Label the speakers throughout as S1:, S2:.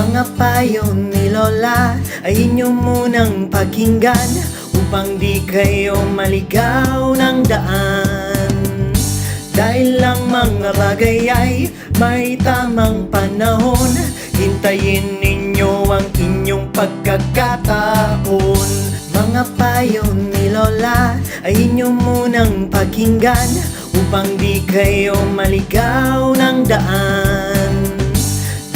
S1: Mga payo ni Lola ay inyo munang pakinggan upang di kayo maligaw ng daan. Dahil lang mga bagay ay may tamang panahon, hintayin ninyo ang inyong pagkakataon. Mga payo ni Lola ay inyo munang pakinggan upang di kayo maligaw ng daan.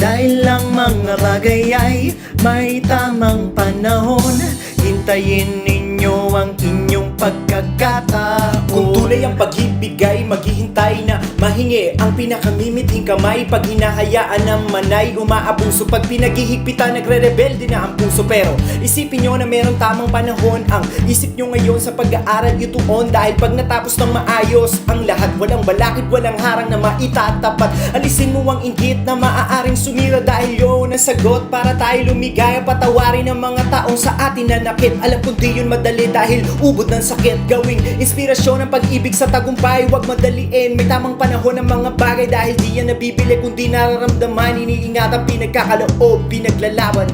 S1: Dahil lang mga bagay ay may tamang panahon, hintayin ninyo ang inyong pagkakataon.
S2: Kung tunay ang pag-ibig ay maghihintay na mahingi ang pinakamimithing kamay. Pag hinahayaan ng manay umaabuso, pag pinaghihigpitan nagre-rebelde na ang puso. Pero isipin nyo na meron tamang panahon. Ang isip nyo ngayon sa pag-aaral ituon, dahil pag natapos ng maayos ang lahat, walang balakid, walang harang na maitatapat. Alisin mo ang inggit na maaaring sumira, dahil yun ang sagot para tayo lumigaya. Patawarin ang mga taong sa atin nanakit. Alam kong di yun madali dahil ubod ng sakit. Gawing inspirasyon ang pag-ibig sa tagumpay, huwag madaliin. May tamang panahon ng mga bagay, dahil di yan nabibili kung di nararamdaman. Iniingatan, pinagkakaloob, pinaglalaban.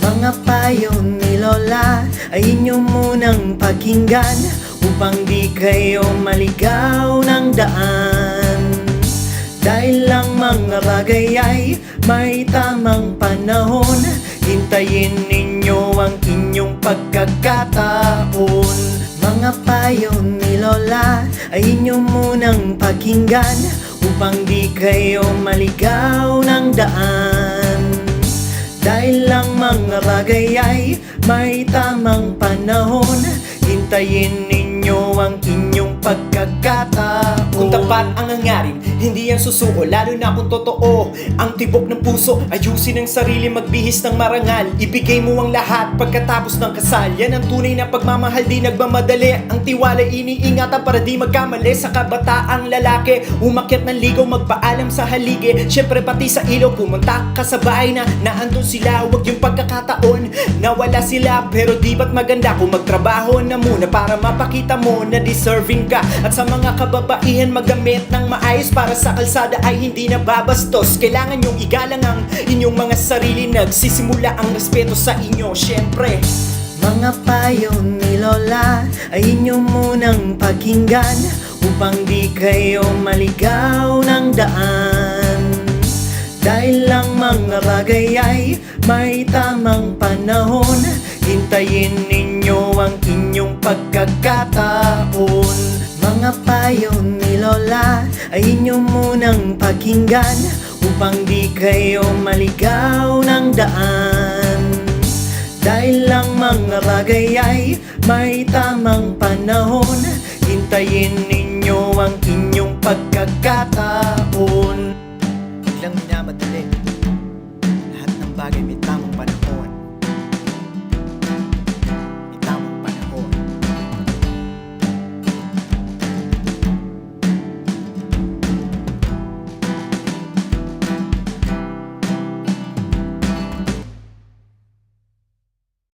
S1: Mga payo ni Lola ay inyo munang pakinggan upang di kayo maligaw ng daan. Dahil lang mga bagay ay may tamang panahon, hintayin ninyo ang inyong pagkakataon. Mga payo ni Lola ay inyo munang pakinggan upang di kayo maligaw ng daan. Dahil lang mga bagay ay may tamang panahon, hintayin ninyo ang inyong pagkakataon.
S2: Kung tapat ang hangarin, hindi yan susuko, lalo na kung totoo ang tibok ng puso. Ayusin ang sarili, magbihis ng marangal, ibigay mo ang lahat pagkatapos ng kasal. Yan ang tunay na pagmamahal, di nagmamadali. Ang tiwala iniingatan para di magkamali. Sa kabataang lalaki, umakyat ng ligaw, magpaalam sa haligi. Syempre pati sa ilaw, pumunta ka sa bahay na naandun sila. Huwag yung pagkakataon, nawala sila. Pero di ba't maganda kung magtrabaho na muna para mapakita mo na deserving ka. At sa mga kababaihan, magamit ng maayos para sa kalsada ay hindi nababastos. Kailangan nyong igalang ang inyong mga sarili. Nagsisimula ang respeto sa inyo, syempre.
S1: Mga payo ni Lola ay inyo munang pakinggan upang di kayo maligaw ng daan. Dahil lang mga bagay ay may tamang panahon, hintayin ninyo ang inyong pagkakataon. Mga payo ni Lola ay inyo munang pakinggan upang di kayo maligaw ng daan. Dahil lang mga bagay ay may tamang panahon, hintayin ninyo ang inyong pagkakataon.
S2: Huwag lang minamadali, lahat ng bagay may tama